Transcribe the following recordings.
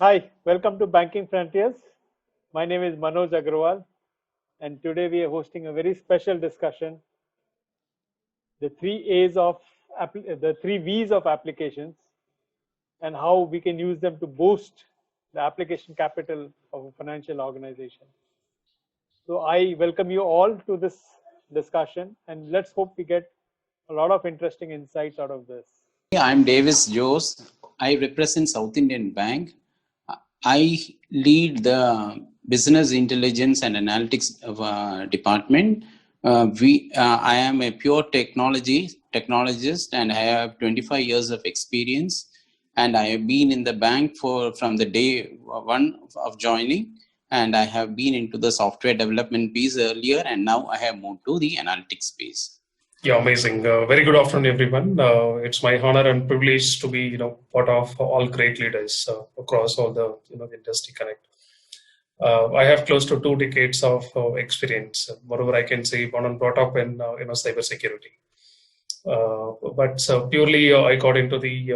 Hi, welcome to Banking Frontiers. My name is Manoj Agrawal, and today we are hosting a very special discussion: the the three V's of applications, and how we can use them to boost the application capital of a financial organization. So I welcome you all to this discussion, and let's hope we get a lot of interesting insights out of this. I'm Davis Jose. I represent South Indian Bank. I lead the Business Intelligence and Analytics department. I am a pure technologist, and I have 25 years of experience. And I have been in the bank from the day one of joining. And I have been into the software development piece earlier, and now I have moved to the analytics space. Yeah, amazing. Very good afternoon, everyone. It's my honor and privilege to be, part of all great leaders across all the industry connect. I have close to 2 decades of experience. Moreover, I can say born and brought up in cybersecurity. But purely, I got into the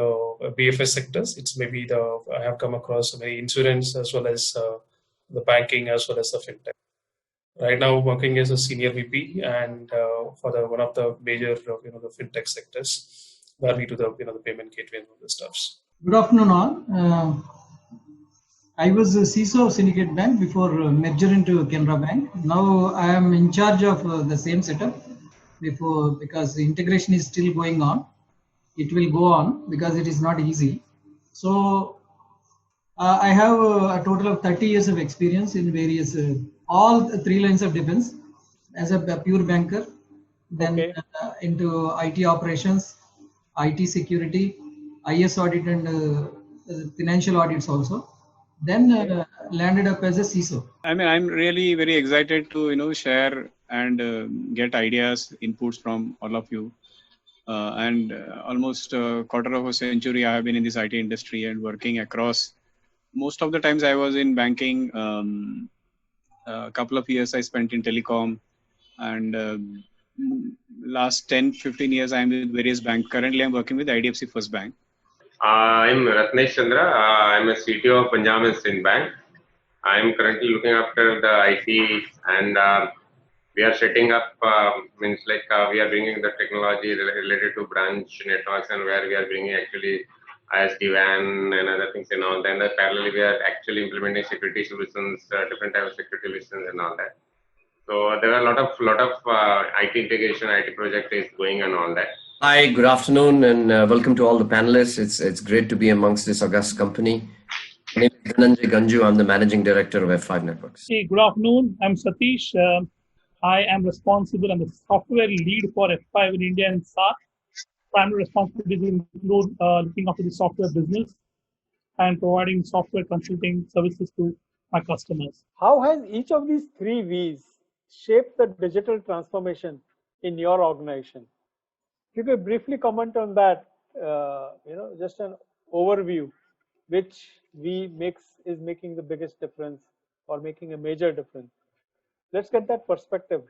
BFS sectors. It's maybe I have come across many insurance as well as the banking as well as the fintech. Right now, working as a senior VP and for one of the major, the fintech sectors, where we do the payment gateway and all the stuffs. Good afternoon, all. I was a CXO of Syndicate Bank before merger into Canara Bank. Now I am in charge of the same setup because the integration is still going on. It will go on because it is not easy. So I have a total of 30 years of experience in various all 3 lines of defense as a pure banker, then into IT operations, IT security, IS audit and financial audits also. Then landed up as a CISO. I'm really very excited to share and get ideas, inputs from all of you. And almost a quarter of a century I have been in this IT industry and working across. Most of the times I was in banking. A couple of years I spent in telecom, and last 10-15 years I'm with various banks. Currently I'm working with IDFC First Bank. I'm Ratnesh Chandra. I'm a CTO of Punjab and Sindh Bank. I'm currently looking after the IT, and we are setting up, we are bringing the technology related to branch networks, and where we are bringing actually ISD-WAN and other things and all that. And parallelly, we are actually implementing security solutions, different types of security solutions and all that. So there are a lot of IT integration, IT project is going on all that. Hi, good afternoon, and welcome to all the panelists. It's great to be amongst this august company. My name is Dhananjay Ganju. I'm the managing director of F5 Networks. Hey, good afternoon. I'm Satish. I am responsible. I'm the software lead for F5 in India and SAARC. Primary responsibilities include looking after the software business and providing software consulting services to my customers. How has each of these 3 V's shaped the digital transformation in your organization? If you could briefly comment on that, just an overview, which V is making the biggest difference or making a major difference. Let's get that perspective.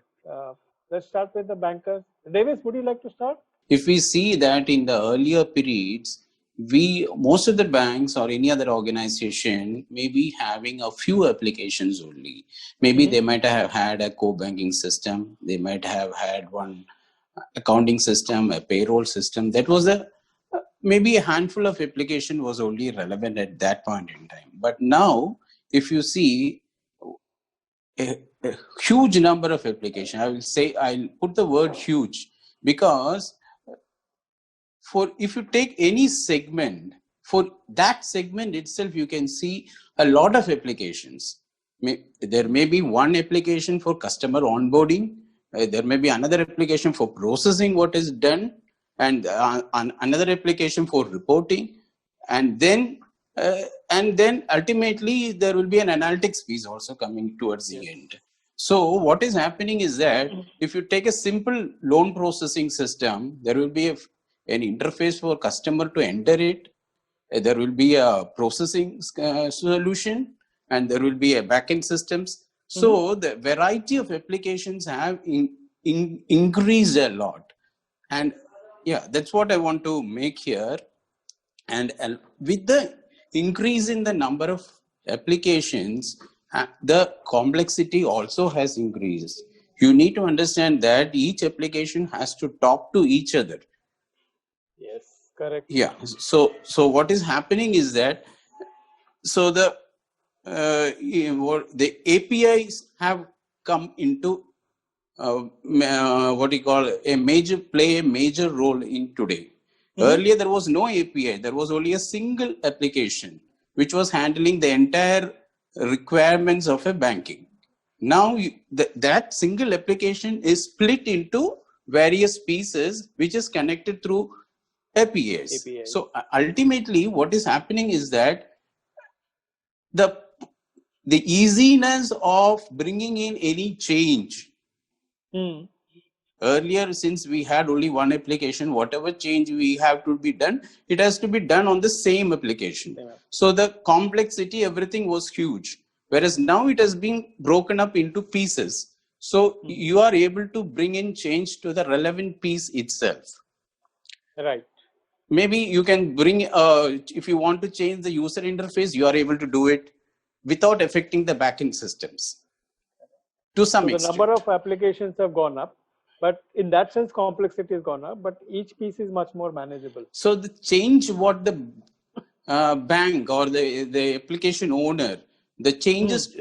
Let's start with the bankers. Davis, would you like to start? If we see that in the earlier periods, most of the banks or any other organization may be having a few applications only. Maybe they might have had a co-banking system. They might have had one accounting system, a payroll system. That was maybe a handful of application was only relevant at that point in time. But now, if you see a huge number of applications, I'll put the word huge, because if you take any segment, for that segment itself, you can see a lot of applications. There may be one application for customer onboarding. There may be another application for processing what is done, and another application for reporting. And then ultimately, there will be an analytics piece also coming towards the end. So what is happening is that if you take a simple loan processing system, there will be an interface for customer to enter it. There will be a processing solution, and there will be a backend systems. So the variety of applications have increased a lot. And yeah, that's what I want to make here. And with the increase in the number of applications, the complexity also has increased. You need to understand that each application has to talk to each other. Yes, correct. Yeah. So what is happening is that the APIs have come into play a major role in today. Earlier, there was no API. There was only a single application which was handling the entire requirements of a banking. Now, that single application is split into various pieces which is connected through APIs. So ultimately, what is happening is that the easiness of bringing in any change. Earlier, since we had only one application, whatever change we have to be done, it has to be done on the same application. Yeah. So the complexity, everything was huge. Whereas now it has been broken up into pieces. So you are able to bring in change to the relevant piece itself. Right. Maybe you can bring, if you want to change the user interface, you are able to do it without affecting the backend systems. To some extent. The number of applications have gone up. But in that sense, complexity has gone up, but each piece is much more manageable. So the change what the bank or the application owner, the changes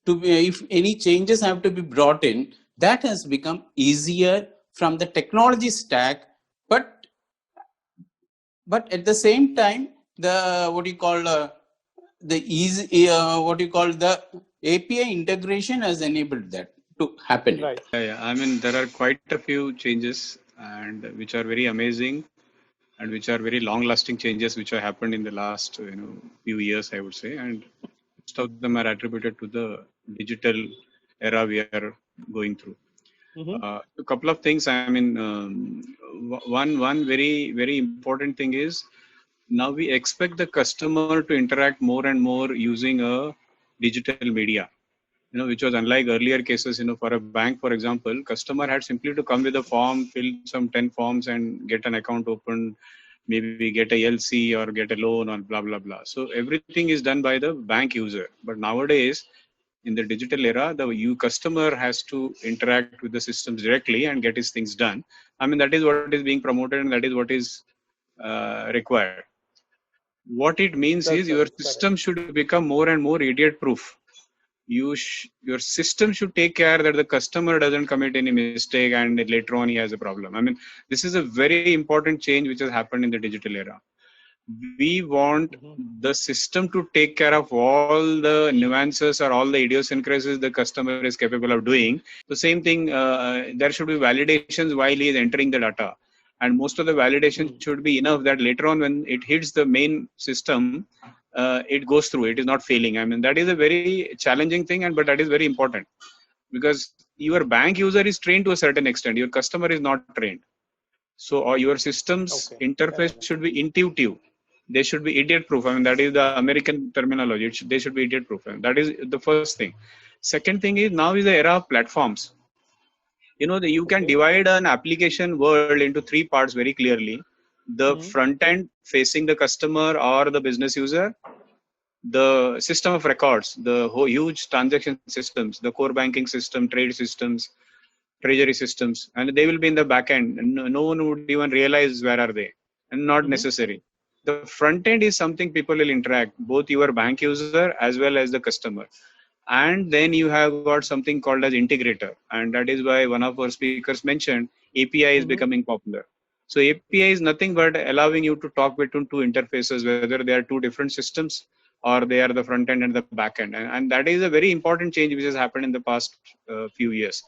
to be, if any changes have to be brought in, that has become easier from the technology stack. But at the same time, the API integration has enabled that to happen. Right. Yeah. I mean, there are quite a few changes, and which are very amazing, and which are very long-lasting changes which have happened in the last few years, I would say, and most of them are attributed to the digital era we are going through. A couple of things. I mean, one very, very important thing is now we expect the customer to interact more and more using a digital media. Which was unlike earlier cases. For a bank, for example, customer had simply to come with a form, fill some 10 forms, and get an account opened, maybe get a LC or get a loan or blah blah blah. So everything is done by the bank user. But nowadays, in the digital era, the customer has to interact with the systems directly and get his things done. I mean, that is what is being promoted, and that is what is required. What it means is your system should become more and more idiot-proof. Your system should take care that the customer doesn't commit any mistake and later on he has a problem. I mean, this is a very important change which has happened in the digital era. We want the system to take care of all the nuances or all the idiosyncrasies the customer is capable of doing. The same thing, there should be validations while he is entering the data. And most of the validation should be enough that later on when it hits the main system, it goes through, it is not failing. I mean, that is a very challenging thing, but that is very important because your bank user is trained to a certain extent, your customer is not trained. So your systems interface should be intuitive. They should be idiot proof. I mean, that is the American terminology. They should be idiot proof. That is the first thing. Second thing is now is the era of platforms. You can divide an application world into three parts very clearly. The front end facing the customer or the business user, the system of records, the whole huge transaction systems, the core banking system, trade systems, treasury systems, and they will be in the back end. No one would even realize where are they, and not necessary. The front end is something people will interact, both your bank user as well as the customer. And then you have got something called as integrator, and that is why one of our speakers mentioned API is becoming popular. So API is nothing but allowing you to talk between two interfaces, whether they are two different systems or they are the front end and the back end. And that is a very important change which has happened in the past few years.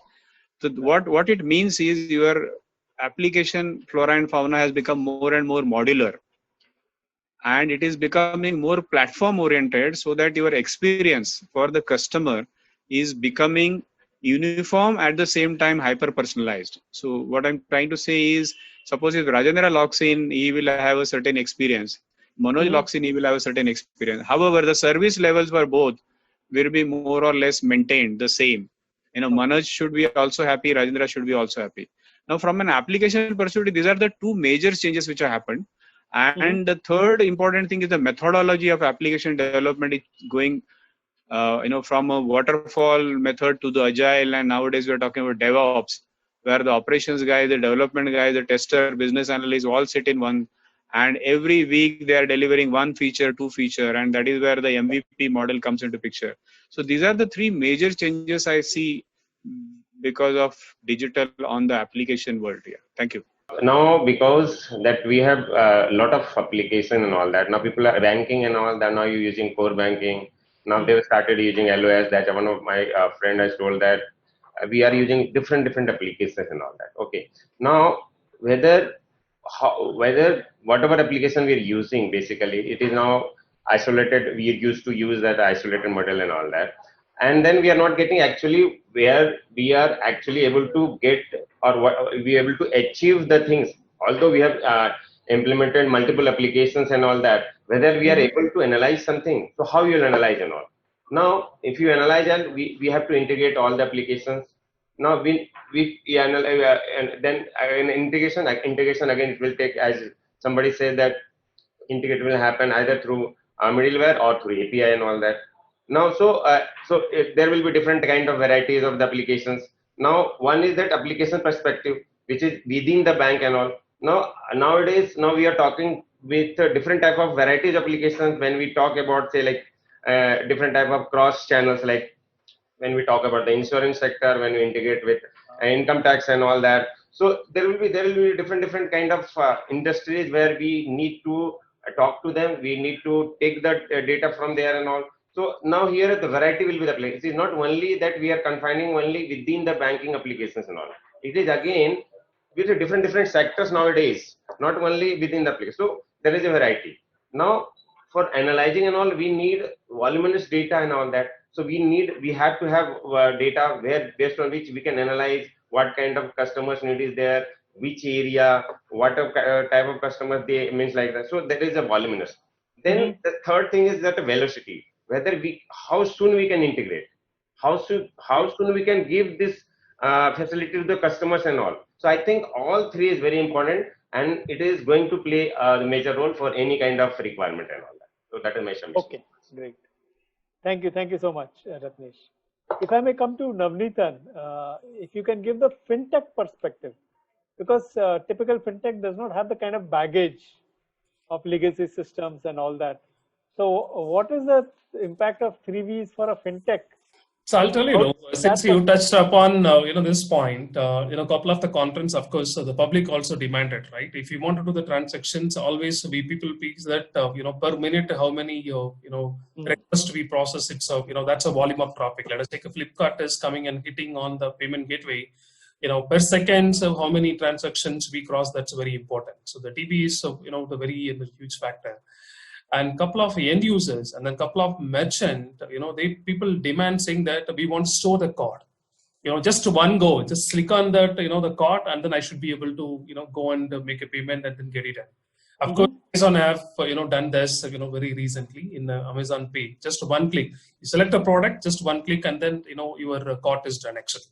So what it means is your application flora and fauna has become more and more modular. And it is becoming more platform oriented so that your experience for the customer is becoming uniform at the same time hyper personalized. So what I'm trying to say is, suppose if Rajendra logs in, he will have a certain experience. Manoj logs in, he will have a certain experience. However, the service levels for both will be more or less maintained the same. Manoj should be also happy, Rajendra should be also happy. Now, from an application perspective, these are the two major changes which have happened. And the third important thing is the methodology of application development is going, from a waterfall method to the agile, and nowadays we're talking about DevOps, where the operations guy, the development guy, the tester, business analyst all sit in one, and every week they are delivering one feature, two feature, and that is where the MVP model comes into picture. So these are the three major changes I see because of digital on the application world. Yeah, thank you. Now, because that we have a lot of application and all that, now people are banking and all that, now you're using core banking. Now they've started using LOS. That one of my friend has told that we are using different applications and all that. Okay. Now, whether whatever application we are using, basically, it is now isolated. We used to use that isolated model and all that. And then we are not getting actually where we are actually able to get or what we are able to achieve the things. Although we have implemented multiple applications and all that, whether we are able to analyze something. So how you will analyze and all. Now, if you analyze and we have to integrate all the applications. Now we analyze and then in integration again, it will take, as somebody said, that integration will happen either through middleware or through API and all that. Now, so there will be different kind of varieties of the applications. Now, one is that application perspective, which is within the bank and all. Now, nowadays, we are talking with different type of varieties of applications when we talk about, say, like different type of cross channels, like when we talk about the insurance sector, when we integrate with income tax and all that. So there will be different kind of industries where we need to talk to them. We need to take the data from there and all. So now here the variety will be the place. It is not only that we are confining only within the banking applications and all. It is again with different sectors nowadays, not only within the place. So there is a variety. Now for analyzing and all, we need voluminous data and all that. So we have to have data where based on which we can analyze what kind of customers need is there, which area, what type of customers they means like that. So there is a voluminous. Then the third thing is that the velocity. Whether how soon we can integrate, how soon we can give this facility to the customers and all. So I think all three is very important, and it is going to play a major role for any kind of requirement and all that. So that is my submission. Okay, great. Thank you so much, Ratnesh. If I may come to Navneetan, if you can give the fintech perspective, because typical fintech does not have the kind of baggage of legacy systems and all that. So what is the impact of 3Vs for a fintech? So I'll tell you, since you touched upon this point, couple of the conference, of course, the public also demanded, right? If you want to do the transactions, always people pick that per minute how many requests we process. It's that's a volume of traffic. Let us take a Flipkart is coming and hitting on the payment gateway. Per second, so how many transactions we cross, that's very important. So the TB is the very huge factor. And couple of end users and then couple of merchant, people demand saying that we want to store the card. Just one go, just click on that, the card, and then I should be able to, go and make a payment and then get it done. Of course, Amazon have, done this, very recently in Amazon Pay. Just one click, you select a product, just one click, and then, your cart is done actually.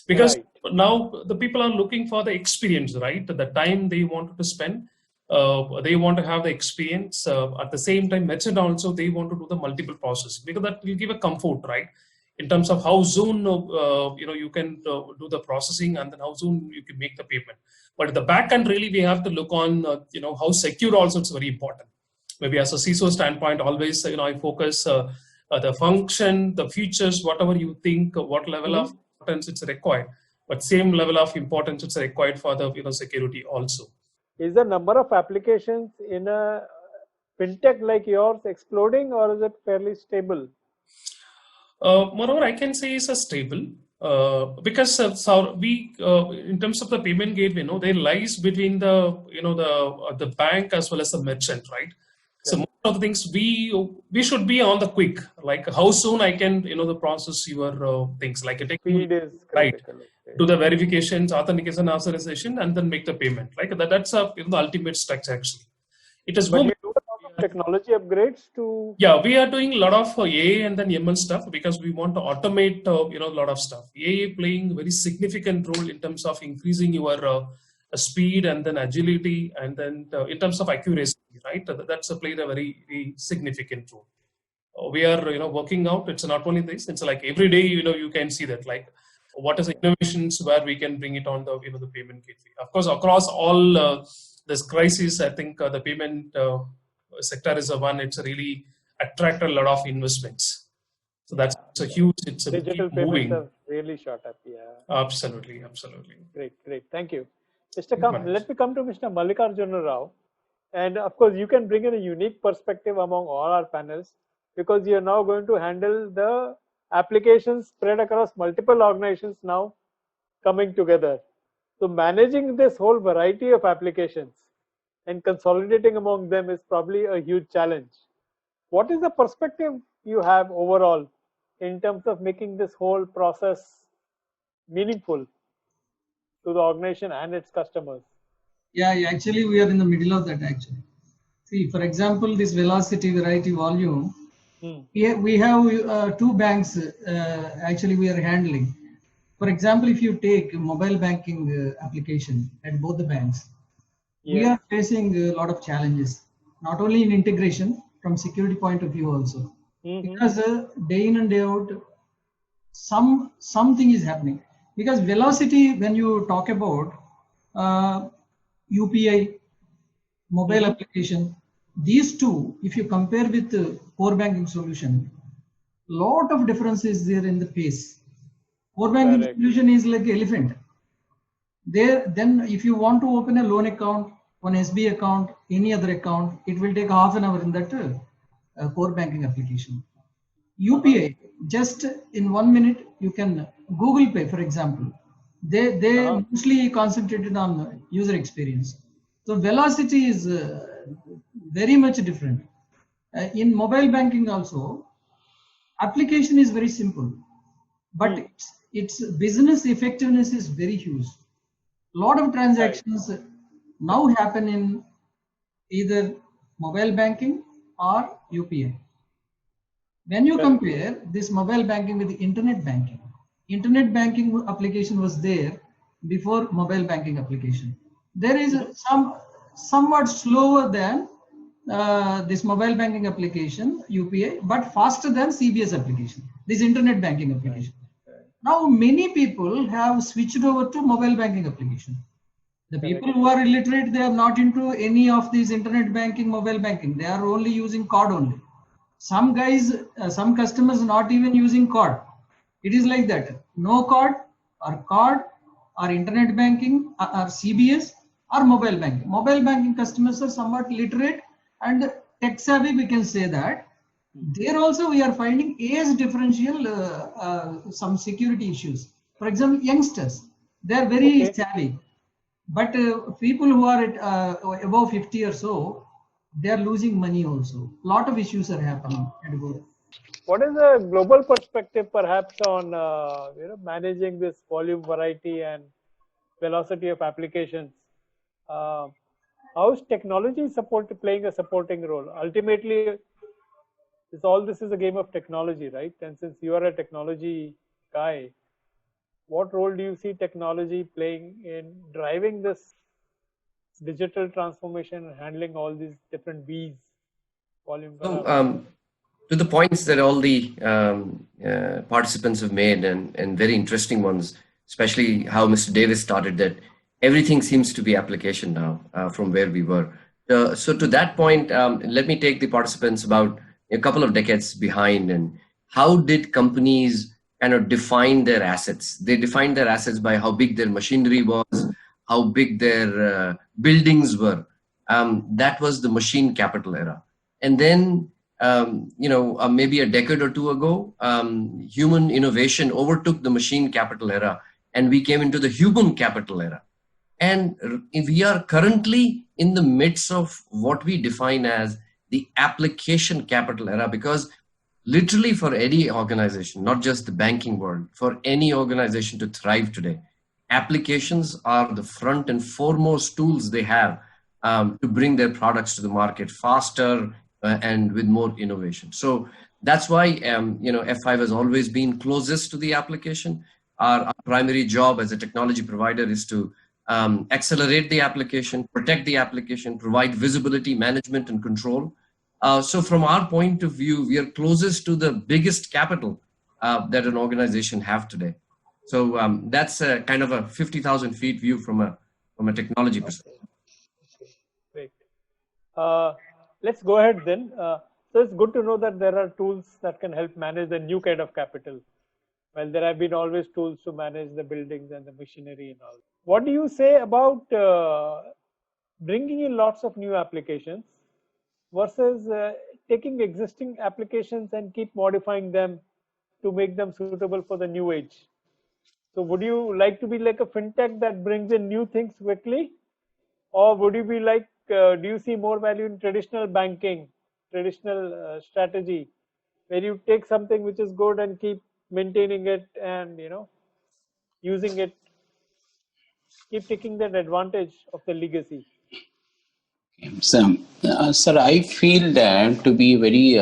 Because now the people are looking for the experience, right? The time they wanted to spend. They want to have the experience. At the same time, merchant also, they want to do the multiple processing because that will give a comfort, right? In terms of how soon, you can do the processing and then how soon you can make the payment. But at the back end, really, we have to look on, how secure also it's very important. Maybe as a CISO standpoint, always, I focus the function, the features, whatever you think, what level of importance it's required. But same level of importance it's required for the, security also. Is the number of applications in a fintech like yours exploding, or is it fairly stable? Moreover, I can say it's a stable because we, in terms of the payment gateway, they lies between the the bank as well as the merchant, right? So most of the things we should be on the quick, like how soon I can the process your things, like it takes right to the verifications, authentication, authorization, and then make the payment. Like that's the ultimate structure actually. It is more technology upgrades to. Yeah, we are doing a lot of AI and then ML stuff because we want to automate a lot of stuff. AI playing a very significant role in terms of increasing your speed and then agility, and then in terms of accuracy, right? That's played a very significant role. We are working out. It's not only this. It's like every day you can see that, like, what is the innovations where we can bring it on the the payment gateway. Of course, across all this crisis, I think the payment sector is the one. It's really attracted a lot of investments. So that's a huge. It's a digital keep moving. payments have really shot up. Yeah. Absolutely. Great. Thank you. Let me come to Mr. Mallikarjuna Rao. And of course, you can bring in a unique perspective among all our panels, because you're now going to handle the applications spread across multiple organizations now coming together. So managing this whole variety of applications and consolidating among them is probably a huge challenge. What is the perspective you have overall in terms of making this whole process meaningful to the organization and its customers? Yeah, actually we are in the middle of that actually. See, for example, this velocity, variety, volume, here we have two banks actually we are handling. For example, if you take mobile banking application at both the banks, we are facing a lot of challenges, not only in integration, from security point of view also. Because day in and day out, something is happening. Because velocity, when you talk about UPI, mobile application, these two, if you compare with the core banking solution, lot of difference is there in the pace. Core banking solution is like elephant. Then if you want to open a loan account, one SB account, any other account, it will take half an hour in that core banking application. UPI, just in 1 minute, you can Google Pay, for example. They mostly concentrated on user experience. So velocity is very much different. In mobile banking also, application is very simple, but its business effectiveness is very huge. A lot of transactions now happen in either mobile banking or UPI. When you compare this mobile banking with the internet banking application was there before mobile banking application. There is somewhat slower than this mobile banking application, UPI, but faster than CBS application, this internet banking application. Now many people have switched over to mobile banking application. The people who are illiterate, they are not into any of these internet banking, mobile banking. They are only using card only. Some guys, some customers not even using card. It is like that. No card or internet banking or CBS or mobile banking. Mobile banking customers are somewhat literate and tech savvy, we can say that. There also we are finding age differential, some security issues. For example, youngsters, they are very savvy. But people who are at above 50 or so, they are losing money also. A lot of issues are happening at both. What is the global perspective perhaps on managing this volume, variety and velocity of applications? How is technology playing a supporting role? Ultimately, this is a game of technology, right? And since you are a technology guy, what role do you see technology playing in driving this digital transformation and handling all these different V's? Volume. To the points that all the participants have made, and very interesting ones, especially how Mr. Davis started, that everything seems to be application now from where we were. So to that point, let me take the participants about a couple of decades behind, and how did companies kind of define their assets? They defined their assets by how big their machinery was, how big their buildings were. That was the machine capital era. And then, maybe a decade or two ago, human innovation overtook the machine capital era, and we came into the human capital era. And we are currently in the midst of what we define as the application capital era, because literally for any organization, not just the banking world, for any organization to thrive today, applications are the front and foremost tools they have to bring their products to the market faster and with more innovation. So that's why F5 has always been closest to the application. Our primary job as a technology provider is to accelerate the application, protect the application, provide visibility, management, and control. So from our point of view, we are closest to the biggest capital that an organization have today. So that's kind of a 50,000 feet view from a technology perspective. Great. Let's go ahead then. So it's good to know that there are tools that can help manage the new kind of capital. Well, there have been always tools to manage the buildings and the machinery and all. What do you say about bringing in lots of new applications versus taking existing applications and keep modifying them to make them suitable for the new age? So would you like to be like a fintech that brings in new things quickly? Or would you be like, do you see more value in traditional banking, traditional strategy, where you take something which is good and keep maintaining it and, using it, keep taking that advantage of the legacy? So, sir, I feel that to be very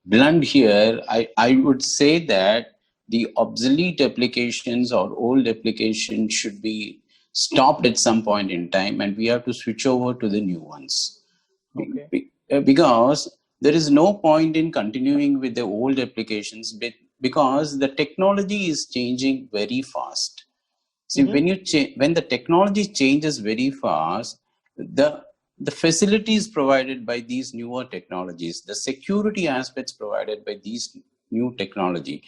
blunt here, I would say that the obsolete applications or old applications should be stopped at some point in time, and we have to switch over to the new ones. Okay. Because there is no point in continuing with the old applications because the technology is changing very fast. See, when the technology changes very fast, the facilities provided by these newer technologies, the security aspects provided by these new technology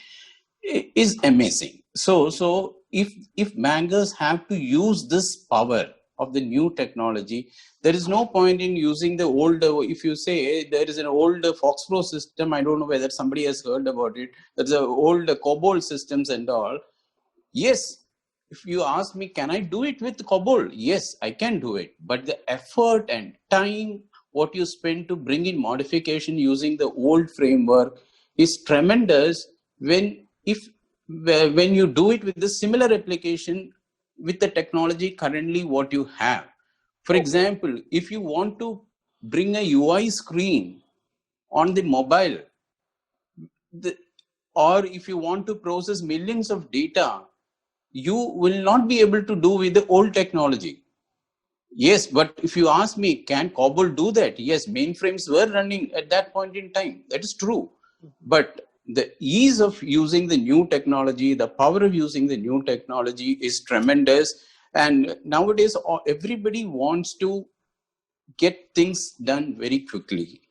is amazing. So if bankers have to use this power of the new technology, there is no point in using the old. If you say there is an old Foxflow system, I don't know whether somebody has heard about it. There's an old COBOL systems and all. Yes, if you ask me, can I do it with COBOL? Yes, I can do it. But the effort and time what you spend to bring in modification using the old framework is tremendous when you do it with the similar application with the technology currently what you have. For example, if you want to bring a UI screen on the mobile, or if you want to process millions of data, you will not be able to do with the old technology. Yes, but if you ask me, can COBOL do that? Yes, mainframes were running at that point in time. That is true. But the ease of using the new technology, the power of using the new technology is tremendous. And nowadays, everybody wants to get things done very quickly.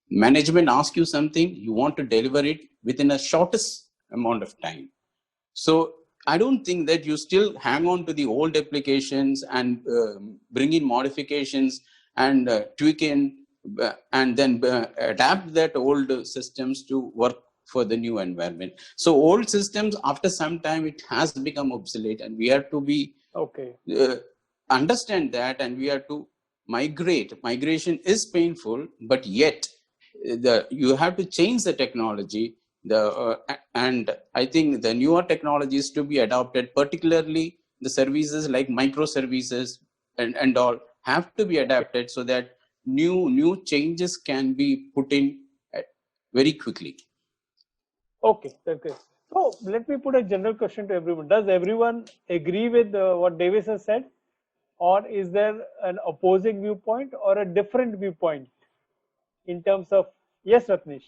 Management asks you something, you want to deliver it within a shortest amount of time. So I don't think that you still hang on to the old applications and bring in modifications and tweak in and then adapt that old systems to work for the new environment. So old systems, after some time, it has become obsolete, and we have to be understand that, and we have to migrate. Migration is painful, but yet you have to change the technology. And I think the newer technologies to be adopted, particularly the services like microservices and all, have to be adapted so that new changes can be put in very quickly. Okay. So let me put a general question to everyone. Does everyone agree with what Davis has said, or is there an opposing viewpoint or a different viewpoint in terms of? Yes, Ratnesh.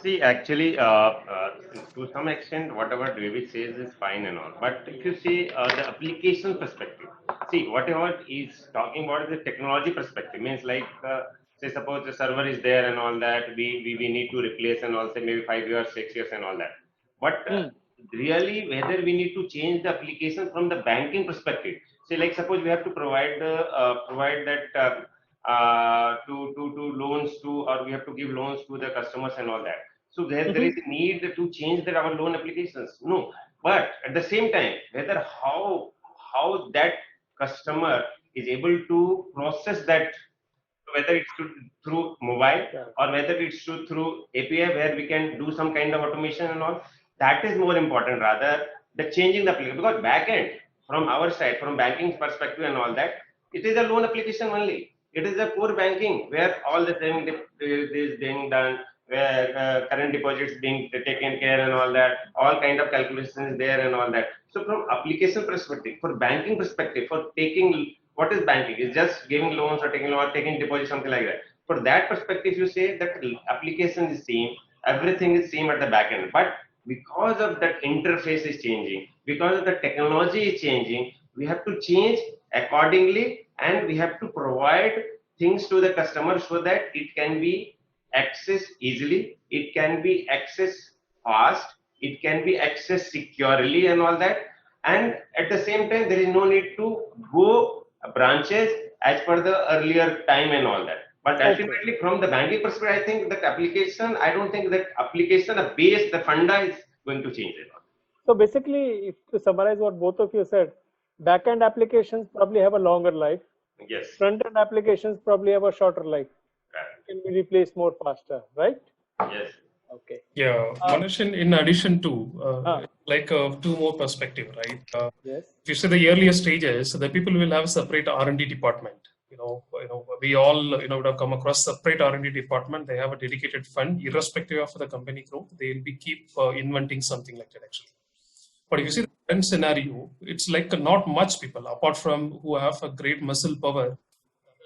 See, actually, to some extent, whatever David says is fine and all. But if you see the application perspective, see, whatever is talking about is the technology perspective. Means like, say, suppose the server is there and all that, we need to replace and all, say maybe 5 years, 6 years and all that. But really, whether we need to change the application from the banking perspective, say, like, suppose we have to provide that. To loans to, or we have to give loans to the customers and all that. So there is a need to change our loan applications. No, but at the same time, whether how that customer is able to process that, whether it's through mobile or whether it's through API where we can do some kind of automation and all, that is more important rather the changing the application. Because backend from our side, from banking perspective and all that, it is a loan application only. It is a core banking where all the thing is being done. current deposits being taken care and all that, all kind of calculations there and all that. So from application perspective, for banking perspective, for taking, what is banking? It's just giving loans or taking loan or taking deposits, something like that. For that perspective, you say that application is same, everything is same at the back end. But because of that interface is changing, because of the technology is changing, we have to change accordingly, and we have to provide things to the customer so that it can be accessed easily, it can be accessed fast, it can be accessed securely and all that. And at the same time, there is no need to go branches as per the earlier time and all that. But ultimately, from the banking perspective, I think that application, I don't think that application, the base, the funda is going to change at all. So basically, if to summarize what both of you said, back-end applications probably have a longer life. Yes. Front-end applications probably have a shorter life. Can be replaced more faster, right? Yes. Okay. Yeah, Manish, in addition to two more perspective, right? Yes. If you say the earlier stages, the people will have a separate R&D department. We all would have come across separate R&D department. They have a dedicated fund, irrespective of the company growth. They will be keep inventing something like that actually. But if you see the current scenario, it's like not much people apart from who have a great muscle power.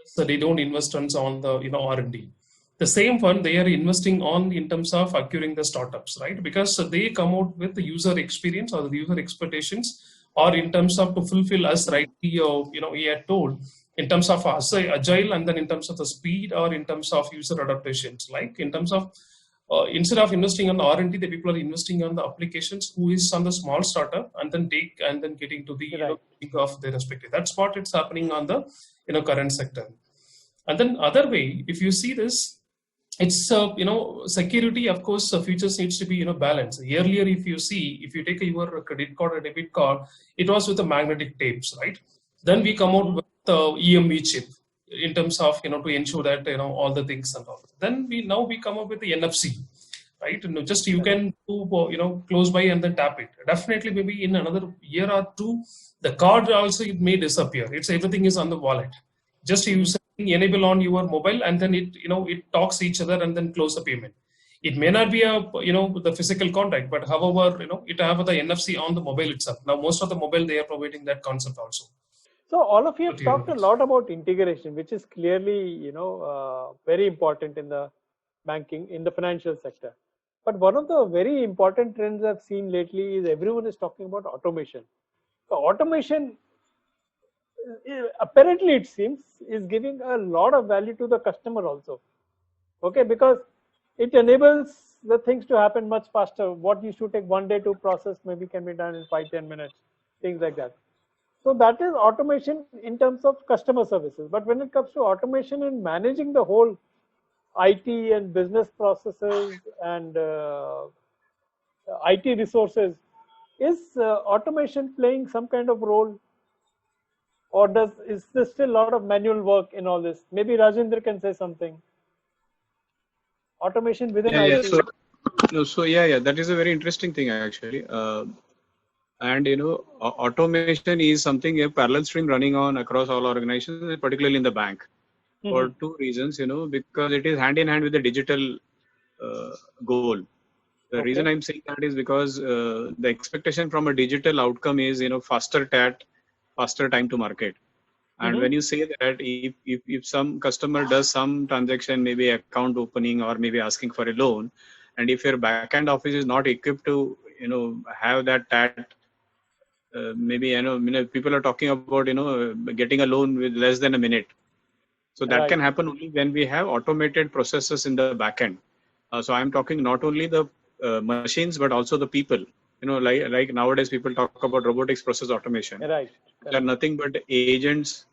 So they don't invest on the R&D. The same fund they are investing on in terms of acquiring the startups, right? Because they come out with the user experience or the user expectations, or in terms of to fulfill us rightly, he had told in terms of agile, and then in terms of the speed, or in terms of user adaptations, like in terms of instead of investing on the R&D, the people are investing on the applications who is on the small startup and then getting to the of their respective. That's what it's happening on the current sector. And then other way, if you see this, it's security. Of course, features needs to be balanced. Earlier, if you take your credit card or debit card, it was with the magnetic tapes, right? Then we come out with the EMV chip in terms of to ensure that all the things and all. Then we come up with the NFC, right? Just you can do close by and then tap it. Definitely, maybe in another year or two, the card also it may disappear. It's everything is on the wallet. Just you enable on your mobile, and then it talks each other and then close the payment. It may not be a the physical contact, but however it have the NFC on the mobile itself. Now most of the mobile they are providing that concept also. So all of you have talked a lot about integration, which is clearly very important in the banking, in the financial sector. But one of the very important trends I've seen lately is everyone is talking about automation. So automation, apparently it seems, is giving a lot of value to the customer also. Okay, because it enables the things to happen much faster. What used to take 1 day to process maybe can be done in 5-10 minutes, things like that. So that is automation in terms of customer services. But when it comes to automation in managing the whole IT and business processes and IT resources, is automation playing some kind of role? Or is there still a lot of manual work in all this? Maybe Rajendra can say something. Automation within IT. That is a very interesting thing actually. And automation is something, a parallel stream running on across all organizations, particularly in the bank, for two reasons. Because it is hand in hand with the digital goal. The reason I'm saying that is because the expectation from a digital outcome is faster time to market. And when you say that if some customer does some transaction, maybe account opening or maybe asking for a loan, and if your backend office is not equipped to have that maybe people are talking about getting a loan with less than a minute. So that can happen only when we have automated processes in the backend. So I'm talking not only the machines but also the people. Like nowadays people talk about robotics process automation. Right. They are nothing but agents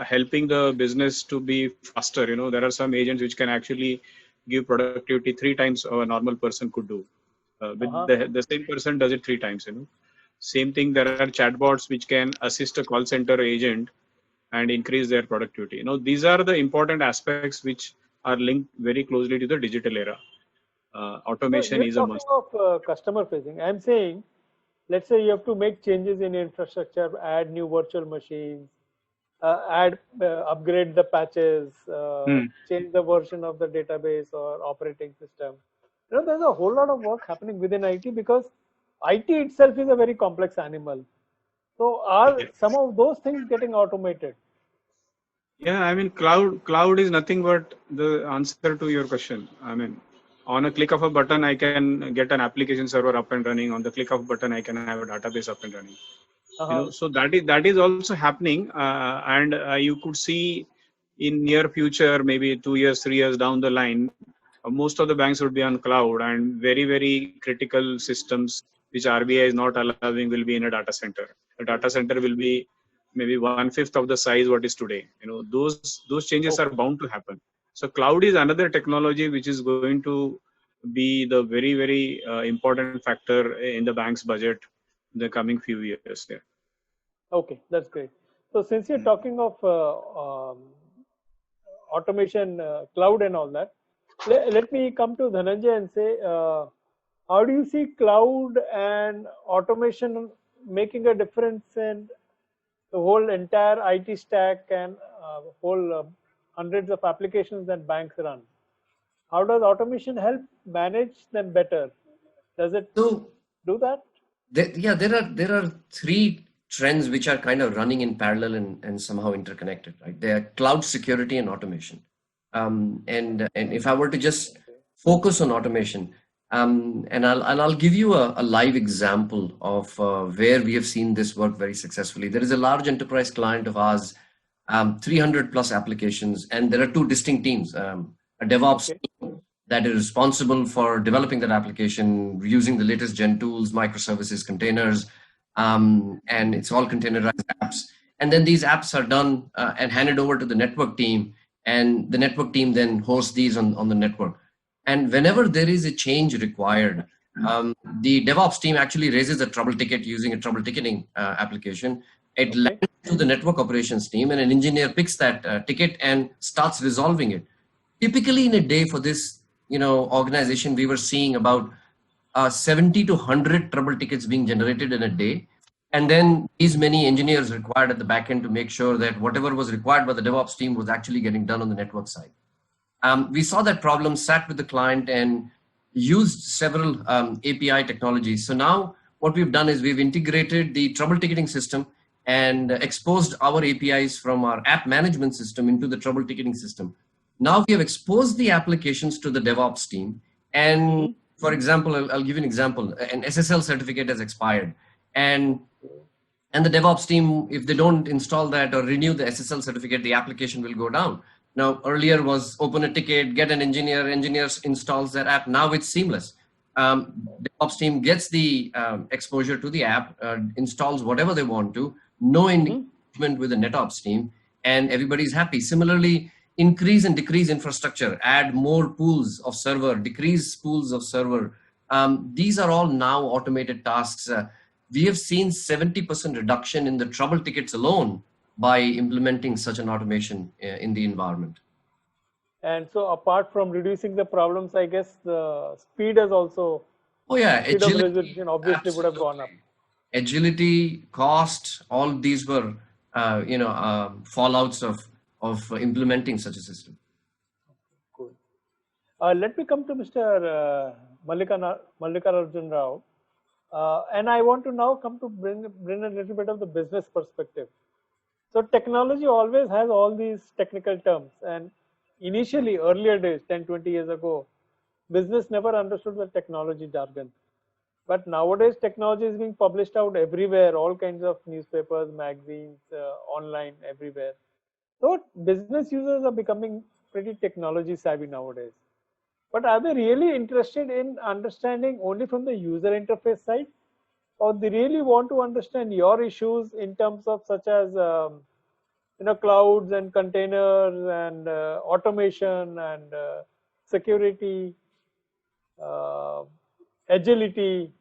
helping the business to be faster. There are some agents which can actually give productivity 3 times a normal person could do. The same person does it 3 times. Same thing, there are chatbots which can assist a call center agent and increase their productivity. These are the important aspects which are linked very closely to the digital era. Automation is a must. Of customer facing, I'm saying, let's say you have to make changes in infrastructure, add new virtual machines, upgrade the patches, change the version of the database or operating system. There's a whole lot of work happening within IT because IT itself is a very complex animal. So are some of those things getting automated? Yeah, I mean, cloud is nothing but the answer to your question. I mean, on a click of a button, I can get an application server up and running. On the click of a button, I can have a database up and running. So that is also happening, and you could see in near future, maybe 2 years, 3 years down the line, most of the banks would be on cloud, and very critical systems which RBI is not allowing will be in a data center. A data center will be maybe 1/5 of the size what is today. Those changes are bound to happen. So cloud is another technology which is going to be the very important factor in the bank's budget in the coming few years. Yeah. Okay, that's great. So since you're talking of automation, cloud and all that, let me come to Dhananjay and say, how do you see cloud and automation making a difference in the whole entire IT stack and whole hundreds of applications that banks run? How does automation help manage them better? Does it do that? There are three trends which are kind of running in parallel and somehow interconnected, right? They are cloud security and automation. And if I were to just focus on automation, and I'll give you a live example of where we have seen this work very successfully. There is a large enterprise client of ours, 300 plus applications, and there are two distinct teams. A DevOps team that is responsible for developing that application using the latest gen tools, microservices, containers, and it's all containerized apps. And then these apps are done and handed over to the network team, and the network team then hosts these on the network. And whenever there is a change required, the DevOps team actually raises a trouble ticket using a trouble ticketing application. It lands to the network operations team, and an engineer picks that ticket and starts resolving it. Typically in a day for this organization, we were seeing about 70 to 100 trouble tickets being generated in a day. And then these many engineers required at the back end to make sure that whatever was required by the DevOps team was actually getting done on the network side. We saw that problem, sat with the client and used several API technologies. So now what we've done is we've integrated the trouble ticketing system and exposed our APIs from our app management system into the trouble ticketing system. Now we have exposed the applications to the DevOps team. And for example, I'll give you an example. An SSL certificate has expired. And the DevOps team, if they don't install that or renew the SSL certificate, the application will go down. Now, earlier was open a ticket, get an engineer installs that app. Now it's seamless. DevOps team gets the exposure to the app, installs whatever they want to, no engagement with the NetOps team, and everybody's happy. Similarly, increase and decrease infrastructure, add more pools of server, decrease pools of server. These are all now automated tasks. We have seen 70% reduction in the trouble tickets alone by implementing such an automation in the environment. And so apart from reducing the problems, I guess the speed has also, agility, speed of resolution obviously would have gone up. Agility, cost, all these were, fallouts of implementing such a system. Cool. Let me come to Mr. Mallikarjun Rao. And I want to now come to bring a little bit of the business perspective. So technology always has all these technical terms, and initially, earlier days, 10, 20 years ago, business never understood the technology jargon. But nowadays, technology is being published out everywhere, all kinds of newspapers, magazines, online, everywhere. So business users are becoming pretty technology savvy nowadays. But are they really interested in understanding only from the user interface side? Or they really want to understand your issues in terms of such as clouds and containers and automation and security, agility,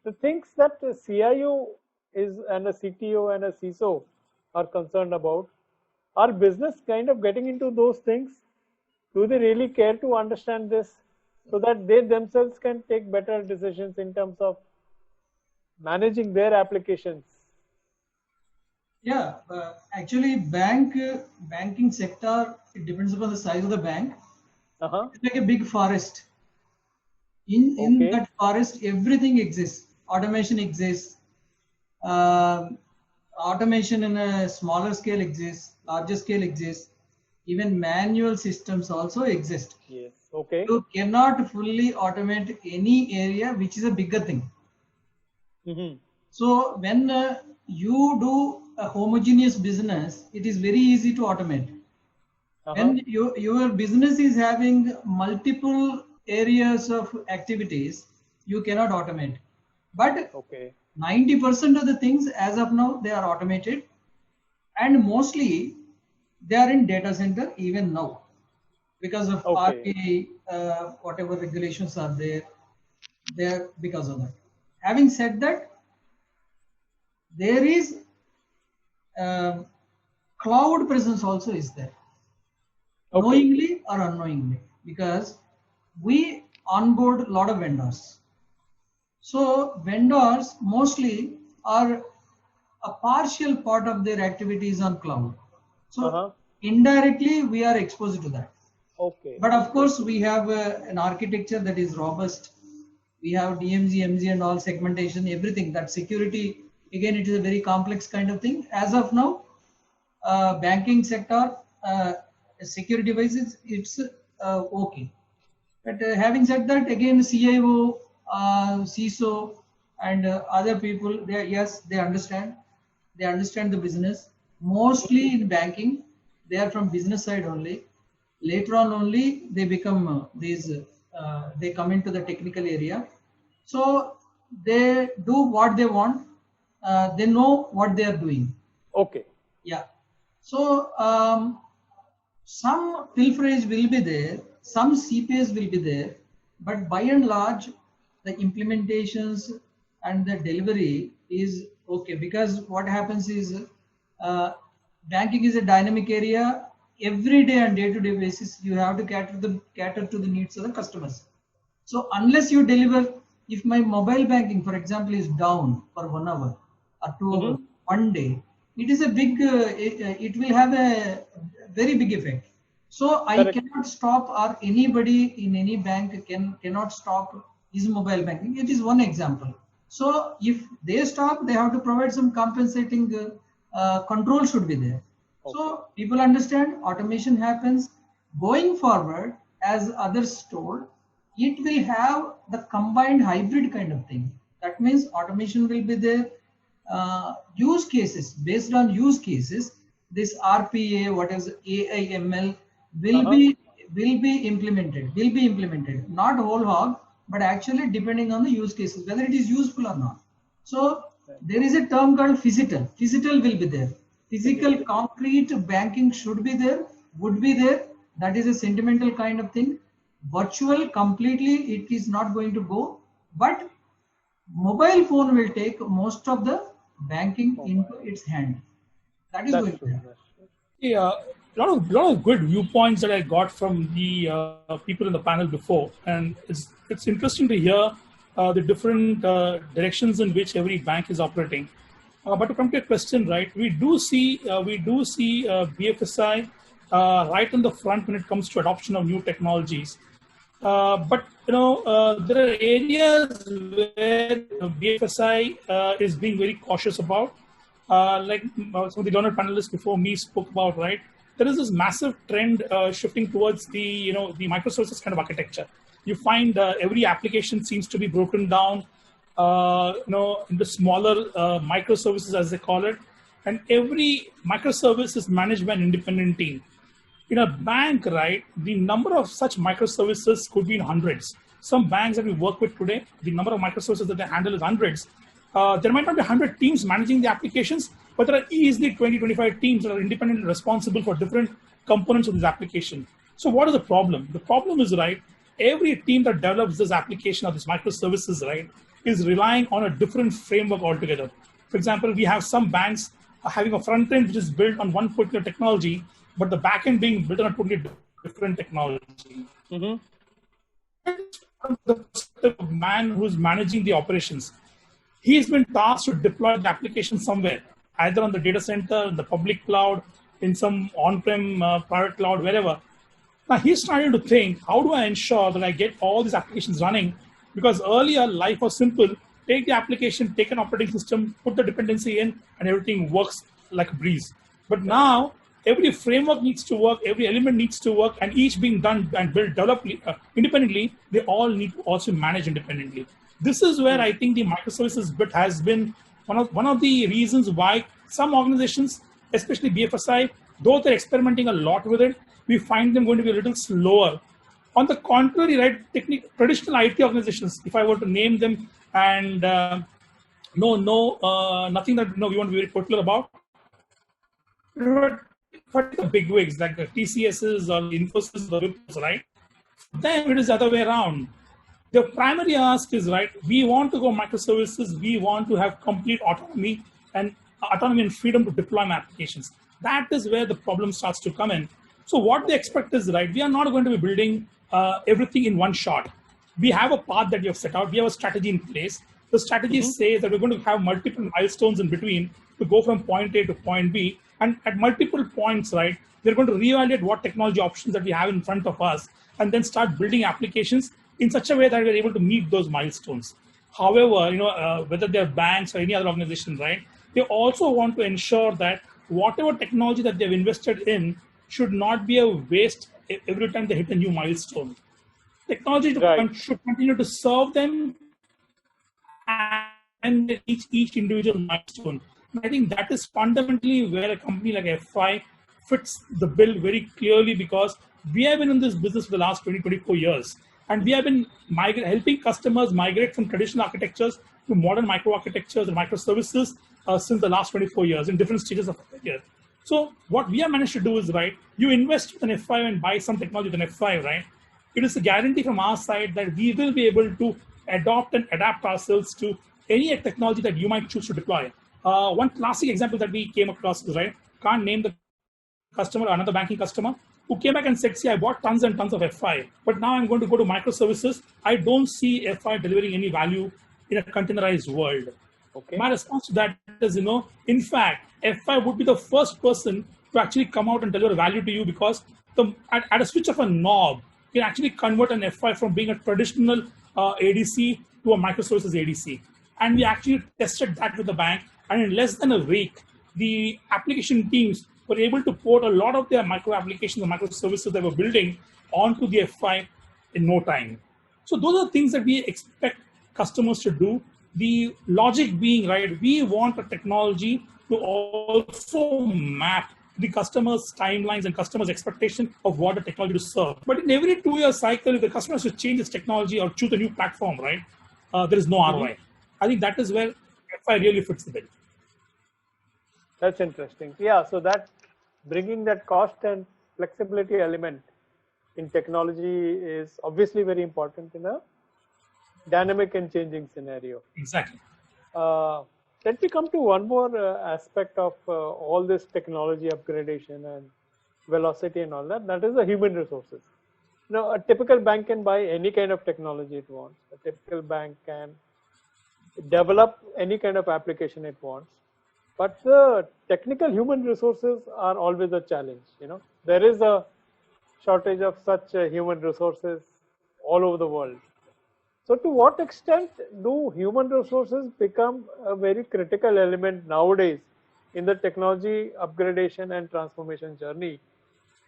the things that a CIO is and a CTO and a CISO are concerned about. Are business kind of getting into those things? Do they really care to understand this so that they themselves can take better decisions in terms of managing their applications? Yeah, actually, banking sector, it depends upon the size of the bank. It's like a big forest. In that forest, everything exists. Automation exists. Um Automation in a smaller scale exists. Larger scale exists. Even manual systems also exist. Yes. Okay. You cannot fully automate any area which is a bigger thing. So when you do a homogeneous business, it is very easy to automate. When your business is having multiple areas of activities, you cannot automate. But 90% of the things as of now, they are automated, and mostly they are in data center even now because of RPA, whatever regulations are there because of that. Having said that, there is cloud presence also is there, knowingly or unknowingly, because we onboard a lot of vendors. So vendors mostly are a partial part of their activities on cloud. So indirectly we are exposed to that. But of course we have an architecture that is robust. We have DMZ, MZ and all segmentation, everything. That security, again, it is a very complex kind of thing. As of now, banking sector, security wise, it's okay. But having said that, again, CIO, CISO, and other people, they understand. They understand the business. Mostly in banking, they are from business side only. Later on only, they become they come into the technical area. So they do what they want. They know what they are doing. Okay. Yeah. So some pilferage will be there, some CPAs will be there, but by and large, the implementations and the delivery is okay, because what happens is banking is a dynamic area. Every day and day-to-day basis, you have to cater to the needs of the customers. So unless you deliver, if my mobile banking, for example, is down for 1 hour or 2 hours, 1 day, it is a big, it will have a very big effect. So I cannot stop, or anybody in any bank cannot stop his mobile banking. It is one example. So if they stop, they have to provide some compensating control should be there. So people understand automation happens. Going forward, as others told, it will have the combined hybrid kind of thing. That means automation will be there. Use cases, based on use cases, this RPA, what is AI, ML, will be implemented. Not whole hog, but actually depending on the use cases, whether it is useful or not. So there is a term called physical. Physical will be there. Physical, concrete banking should be there, would be there. That is a sentimental kind of thing. Virtual, completely, it is not going to go. But mobile phone will take most of the banking into its hand. That is going to happen. Yeah, a lot of good viewpoints that I got from the people in the panel before, and it's interesting to hear the different directions in which every bank is operating. But to come to your question, right, we do see BFSI right in the front when it comes to adoption of new technologies. But there are areas where BFSI is being very cautious about. Like some of the learned panelists before me spoke about, right? There is this massive trend shifting towards the microservices kind of architecture. You find every application seems to be broken down, into smaller microservices, as they call it, and every microservice is managed by an independent team. In a bank, right, the number of such microservices could be in hundreds. Some banks that we work with today, the number of microservices that they handle is hundreds. There might not be 100 teams managing the applications, but there are easily 20, 25 teams that are independently responsible for different components of this application. So what is the problem? The problem is, right, every team that develops this application or this microservices, right, is relying on a different framework altogether. For example, we have some banks having a front end which is built on one particular technology, but the back end being built on a totally different technology. The man who's managing the operations, he's been tasked to deploy the application somewhere. either on the data center, in the public cloud, in some on-prem private cloud, wherever. Now he's trying to think, how do I ensure that I get all these applications running? Because earlier life was simple. Take the application, take an operating system, put the dependency in, and everything works like a breeze. But now every framework needs to work, every element needs to work, and each being done and built, developed independently, they all need to also manage independently. This is where I think the microservices bit has been one of the reasons why some organizations, especially BFSI, though they're experimenting a lot with it, we find them going to be a little slower. On the contrary, right, traditional IT organizations, if I were to name them, and nothing that we want to be very particular about, but the big wigs like the TCSs or the Infosys, the Wipros, right? Then it is the other way around. The primary ask is, right, we want to go microservices, we want to have complete autonomy and freedom to deploy my applications. That is where the problem starts to come in. So what they expect is, right, we are not going to be building everything in one shot. We have a path that we have set out. We have a strategy in place. The strategy says that we're going to have multiple milestones in between to go from point A to point B. And at multiple points, right, we're going to reevaluate what technology options that we have in front of us and then start building applications in such a way that we're able to meet those milestones. However, whether they're banks or any other organization, right, they also want to ensure that whatever technology that they've invested in should not be a waste every time they hit a new milestone. Technology should continue to serve them and each individual milestone. And I think that is fundamentally where a company like F5 fits the bill very clearly, because we have been in this business for the last 24 years. And we have been helping customers migrate from traditional architectures to modern microarchitectures and microservices since the last 24 years in different stages of the career. So what we have managed to do is, right, you invest with an F5 and buy some technology with an F5, right? It is a guarantee from our side that we will be able to adopt and adapt ourselves to any technology that you might choose to deploy. One classic example that we came across is, right, can't name the customer, another banking customer, who came back and said, see, I bought tons and tons of F5, but now I'm going to go to microservices. I don't see F5 delivering any value in a containerized world. Okay. My response to that is, in fact, F5 would be the first person to actually come out and deliver value to you, because at a switch of a knob, you can actually convert an F5 from being a traditional ADC to a microservices ADC. And we actually tested that with the bank, and in less than a week, the application teams were able to port a lot of their micro applications and microservices they were building onto the F5 in no time. So those are things that we expect customers to do. The logic being, right, we want a technology to also map the customer's timelines and customer's expectation of what the technology to serve. But in every 2-year cycle, if the customer has to change its technology or choose a new platform, right, there is no ROI. I think that is where F5 really fits the bill. That's interesting. Yeah, so that bringing that cost and flexibility element in technology is obviously very important in a dynamic and changing scenario. Exactly. Let me come to one more aspect of all this technology upgradation and velocity and all that. That is the human resources. A typical bank can buy any kind of technology it wants. A typical bank can develop any kind of application it wants. But the technical human resources are always a challenge. There is a shortage of such human resources all over the world. So to what extent do human resources become a very critical element nowadays in the technology upgradation and transformation journey?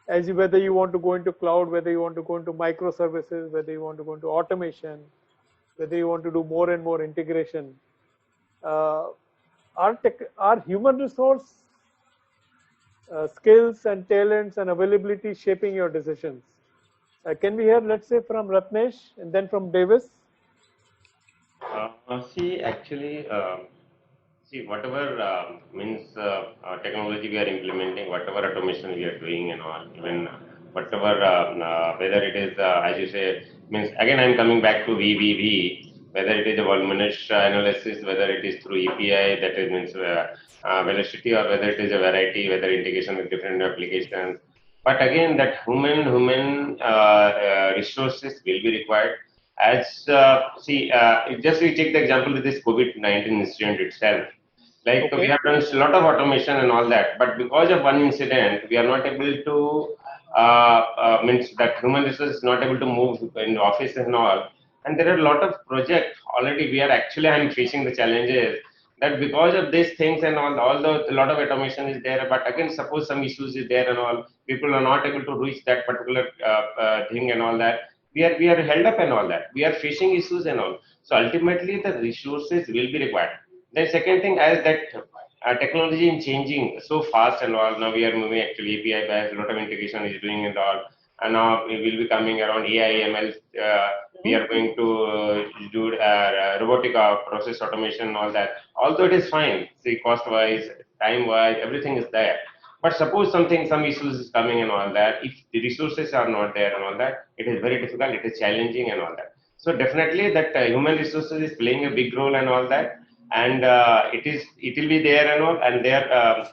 Whether you want to go into cloud, whether you want to go into microservices, whether you want to go into automation, whether you want to do more and more integration, are human resource skills and talents and availability shaping your decisions? Can we hear, let's say, from Ratnesh and then from Davis? Whatever technology we are implementing, whatever automation we are doing and all, even whatever, whether it is, as you say, again, I'm coming back to VVV, whether it is a voluminous analysis, whether it is through API, that is velocity, or whether it is a variety, whether integration with different applications. But again, that human resources will be required. Just we take the example of this COVID-19 incident itself. Like we have done a lot of automation and all that, but because of one incident, we are not able to, means that human resource is not able to move in the office and all. And there are a lot of projects already. We are actually, I'm facing the challenges that because of these things and all, although a lot of automation is there, but again, suppose some issues is there and all, people are not able to reach that particular thing and all that. We are held up and all that. We are facing issues and all. So ultimately, the resources will be required. The second thing is that technology is changing so fast and all. Now we are moving actually API based, a lot of integration is doing and all. And now we will be coming around AI, ML. We are going to do robotic process automation and all that. Although it is fine, see cost wise, time wise, everything is there. But suppose some issues is coming and all that. If the resources are not there and all that, it is very difficult. It is challenging and all that. So definitely that human resources is playing a big role and all that, and it will be there and all, and their